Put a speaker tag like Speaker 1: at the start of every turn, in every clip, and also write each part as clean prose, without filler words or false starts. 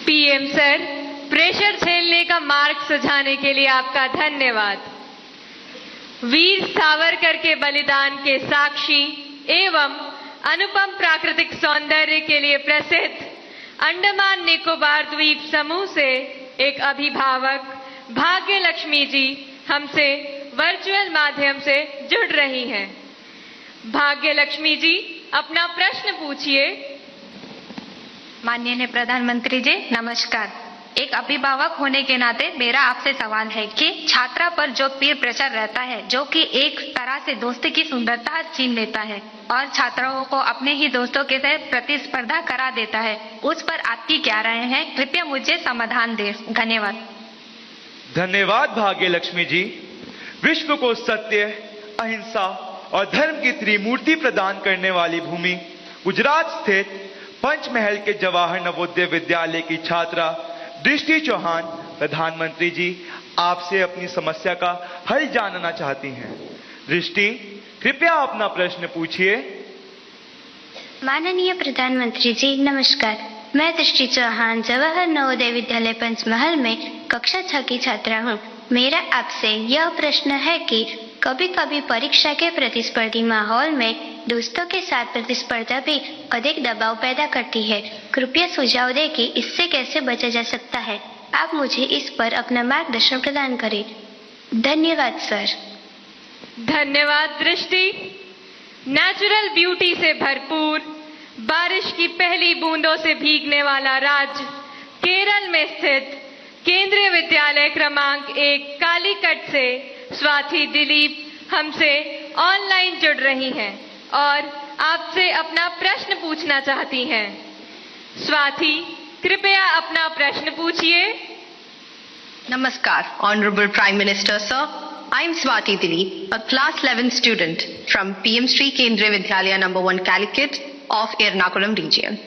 Speaker 1: PM sir, pressure झेलने का मार्ग सुझाने के लिए आपका धन्यवाद। वीर सावरकर के बलिदान के साक्षी एवं अनुपम प्राकृतिक सौंदर्य के लिए प्रसिद्ध अंडमान निकोबार द्वीप समूह से एक अभिभावक भाग्य लक्ष्मी जी हमसे वर्चुअल माध्यम से जुड़ रही हैं। भाग्य लक्ष्मी जी, अपना प्रश्न पूछिए।
Speaker 2: माननीय प्रधानमंत्री जी नमस्कार। एक अभिभावक होने के नाते मेरा आपसे सवाल है कि छात्रा पर जो पीर प्रेशर रहता है, जो कि एक तरह से दोस्ती की सुंदरता छीन लेता है और छात्राओं को अपने ही दोस्तों के साथ प्रतिस्पर्धा करा देता है, उस पर आपकी क्या राय है? कृपया मुझे समाधान दें। धन्यवाद।
Speaker 3: धन्यवाद भाग्य लक्ष्मी जी। विश्व को सत्य, अहिंसा और धर्म की त्रिमूर्ति प्रदान करने वाली भूमि गुजरात स्थित पंचमहल के जवाहर नवोदय विद्यालय की छात्रा दृष्टि चौहान प्रधानमंत्री जी आपसे अपनी समस्या का हल जानना चाहती हैं। दृष्टि, कृपया अपना प्रश्न पूछिए।
Speaker 4: माननीय प्रधानमंत्री जी नमस्कार। मैं दृष्टि चौहान जवाहर नवोदय विद्यालय पंचमहल में कक्षा 6 की छात्रा हूँ। मेरा आपसे यह प्रश्न है कि कभी कभी परीक्षा के प्रतिस्पर्धी माहौल में दोस्तों के साथ प्रतिस्पर्धा भी अधिक दबाव पैदा करती है। कृपया सुझाव दें कि इससे कैसे बचा जा सकता है। आप मुझे इस पर अपना मार्गदर्शन प्रदान करें। धन्यवाद सर।
Speaker 1: धन्यवाद दृष्टि। नेचुरल ब्यूटी से भरपूर, बारिश की पहली बूंदों से भीगने वाला राज्य केरल में स्थित केंद्रीय विद्यालय क्रमांक 1 कालीकट से स्वाति दिलीप हमसे ऑनलाइन जुड़ रही हैं और आपसे अपना प्रश्न पूछना चाहती हैं। स्वाति, कृपया अपना प्रश्न पूछिए।
Speaker 5: Namaskar, Honorable Prime Minister Sir. I am Swati Dilip, a class 11 student from PM Sri Kendriya Vidyalaya number 1 Calicut of Ernakulam region.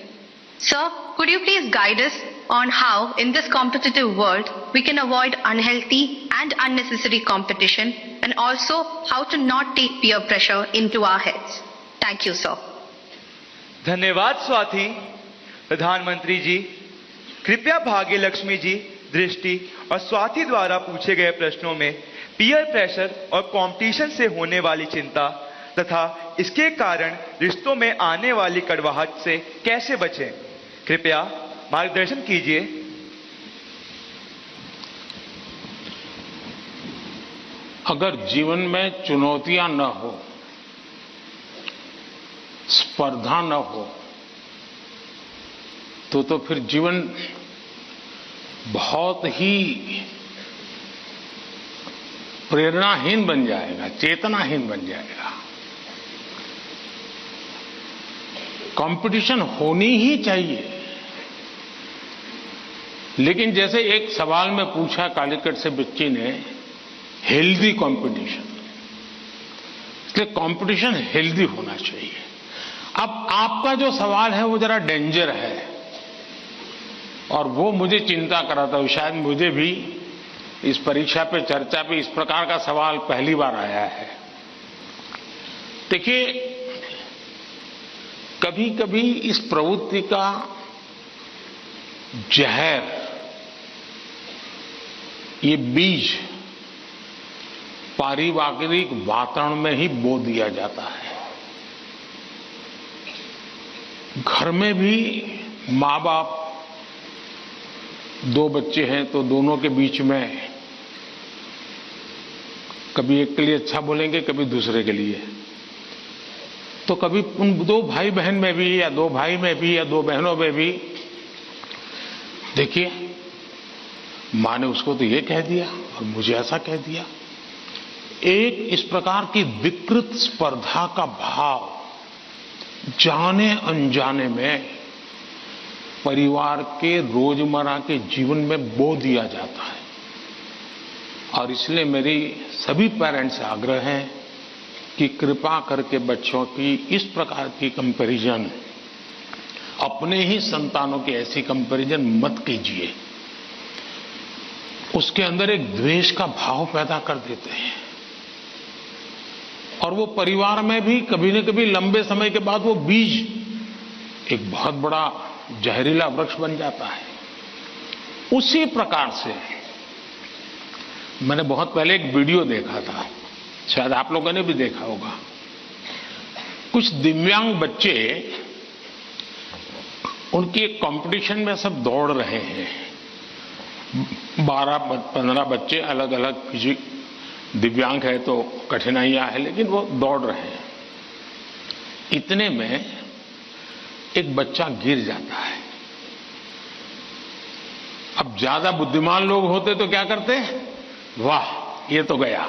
Speaker 5: Sir, could you please guide us on how in this competitive world we can avoid unhealthy and unnecessary competition and also how to not take peer pressure into our heads? Thank you, sir.
Speaker 3: धन्यवाद स्वाति। प्रधानमंत्री जी, कृपया भाग्य लक्ष्मी जी, दृष्टि और स्वाति द्वारा पूछे गए प्रश्नों में पीयर प्रेशर और कंपटीशन से होने वाली चिंता तथा इसके कारण रिश्तों में आने वाली कड़वाहट से कैसे बचें, कृपया मार्गदर्शन कीजिए।
Speaker 6: अगर जीवन में चुनौतियां न हो, स्पर्धा न हो, तो फिर जीवन बहुत ही प्रेरणाहीन बन जाएगा, चेतनाहीन बन जाएगा। कंपटीशन होनी ही चाहिए, लेकिन जैसे एक सवाल में पूछा कालीकट से बच्ची ने, हेल्दी कंपटीशन, इसलिए कंपटीशन हेल्दी होना चाहिए। अब आपका जो सवाल है वो जरा डेंजर है और वो मुझे चिंता कराता है। शायद मुझे भी इस परीक्षा पे चर्चा पे इस प्रकार का सवाल पहली बार आया है। देखिए, कभी कभी इस प्रवृत्ति का जहर, ये बीज पारिवारिक वातावरण में ही बो दिया जाता है। घर में भी माँ बाप, दो बच्चे हैं तो दोनों के बीच में कभी एक के लिए अच्छा बोलेंगे, कभी दूसरे के लिए। तो कभी उन दो भाई बहन में भी या दो भाई में भी या दो बहनों में भी, देखिए मां ने उसको तो ये कह दिया और मुझे ऐसा कह दिया। एक इस प्रकार की विकृत स्पर्धा का भाव जाने अनजाने में परिवार के रोजमर्रा के जीवन में बो दिया जाता है। और इसलिए मेरी सभी पेरेंट्स से आग्रह है कि कृपा करके बच्चों की इस प्रकार की कंपैरिजन, अपने ही संतानों की ऐसी कंपैरिजन मत कीजिए। उसके अंदर एक द्वेष का भाव पैदा कर देते हैं और वो परिवार में भी कभी न कभी लंबे समय के बाद वो बीज एक बहुत बड़ा जहरीला वृक्ष बन जाता है। उसी प्रकार से मैंने बहुत पहले एक वीडियो देखा था, शायद आप लोगों ने भी देखा होगा। कुछ दिव्यांग बच्चे, उनकी एक कंपटीशन में सब दौड़ रहे हैं। 12-15 बच्चे अलग अलग, किसी दिव्यांग है तो कठिनाइयां है, लेकिन वो दौड़ रहे हैं। इतने में एक बच्चा गिर जाता है। अब ज्यादा बुद्धिमान लोग होते तो क्या करते? वाह, ये तो गया,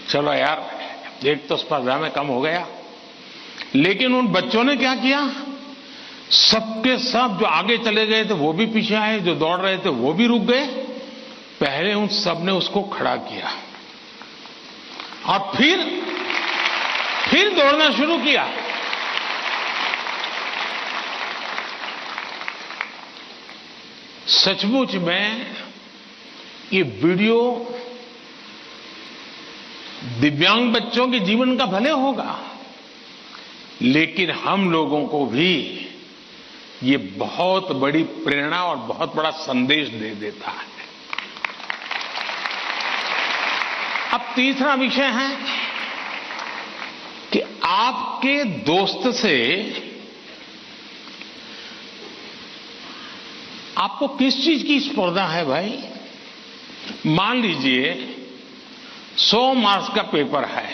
Speaker 6: चलो यार एक तो स्पर्धा में कम हो गया। लेकिन उन बच्चों ने क्या किया? सबके सब जो आगे चले गए थे वो भी पीछे आए, जो दौड़ रहे थे वो भी रुक गए। पहले उन सब ने उसको खड़ा किया और फिर दौड़ना शुरू किया। सचमुच में ये वीडियो दिव्यांग बच्चों के जीवन का भले होगा, लेकिन हम लोगों को भी ये बहुत बड़ी प्रेरणा और बहुत बड़ा संदेश दे देता है। अब तीसरा विषय है कि आपके दोस्त से आपको किस चीज की स्पर्धा है भाई? मान लीजिए 100 मार्क्स का पेपर है।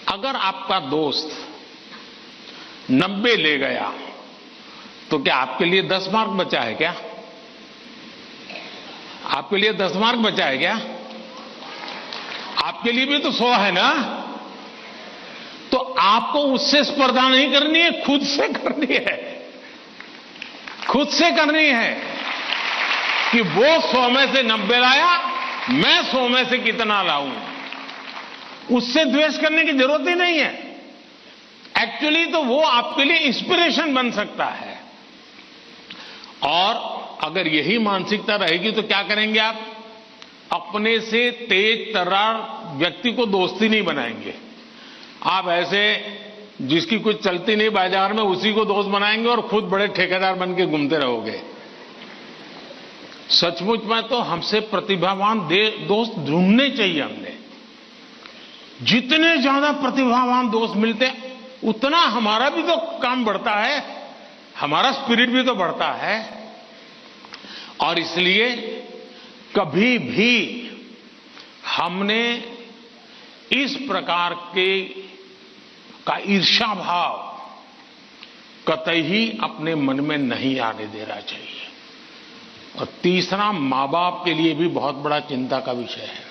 Speaker 6: अगर आपका दोस्त 90 ले गया तो क्या आपके लिए 10 मार्क बचा है क्या? आपके लिए 10 मार्क बचा है क्या? आपके लिए भी तो 100 है ना? तो आपको उससे स्पर्धा नहीं करनी है, खुद से करनी है। खुद से करनी है कि वो 100 में से 90 लाया, मैं 100 में से कितना लाऊं। उससे द्वेष करने की जरूरत ही नहीं है। एक्चुअली तो वो आपके लिए इंस्पिरेशन बन सकता है। और अगर यही मानसिकता रहेगी तो क्या करेंगे आप? अपने से तेज तर्रार व्यक्ति को दोस्ती नहीं बनाएंगे। आप ऐसे जिसकी कुछ चलती नहीं बाजार में, उसी को दोस्त बनाएंगे और खुद बड़े ठेकेदार बन के घूमते रहोगे। सचमुच में तो हमसे प्रतिभावान दोस्त ढूंढने चाहिए। हमने जितने ज्यादा प्रतिभावान दोस्त मिलते उतना हमारा भी तो काम बढ़ता है, हमारा स्पिरिट भी तो बढ़ता है। और इसलिए कभी भी हमने इस प्रकार का ईर्ष्या भाव कतई ही अपने मन में नहीं आने देना चाहिए। और तीसरा, मां बाप के लिए भी बहुत बड़ा चिंता का विषय है।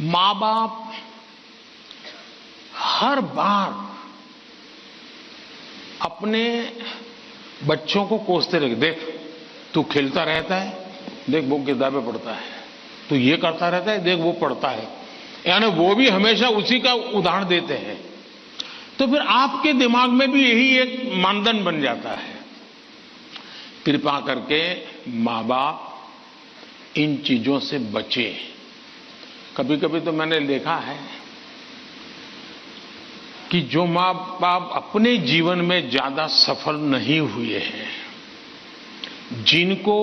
Speaker 6: मां बाप हर बार अपने बच्चों को कोसते रहे, देख तू खेलता रहता है, देख वो किताबें पढ़ता है, तू ये करता रहता है, देख वो पढ़ता है। यानी वो भी हमेशा उसी का उदाहरण देते हैं। तो फिर आपके दिमाग में भी यही एक मानदंड बन जाता है। कृपा करके मां बाप इन चीजों से बचे। कभी कभी तो मैंने देखा है कि जो मां बाप अपने जीवन में ज्यादा सफल नहीं हुए हैं, जिनको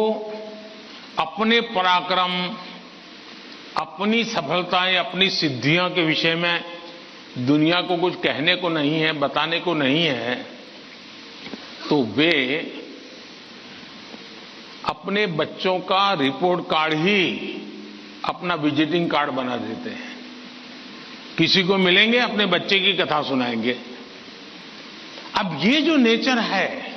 Speaker 6: अपने पराक्रम, अपनी सफलताएं, अपनी सिद्धियों के विषय में दुनिया को कुछ कहने को नहीं है, बताने को नहीं है, तो वे अपने बच्चों का रिपोर्ट कार्ड ही अपना विजिटिंग कार्ड बना देते हैं। किसी को मिलेंगे, अपने बच्चे की कथा सुनाएंगे। अब ये जो नेचर है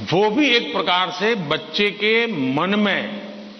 Speaker 6: वो भी एक प्रकार से बच्चे के मन में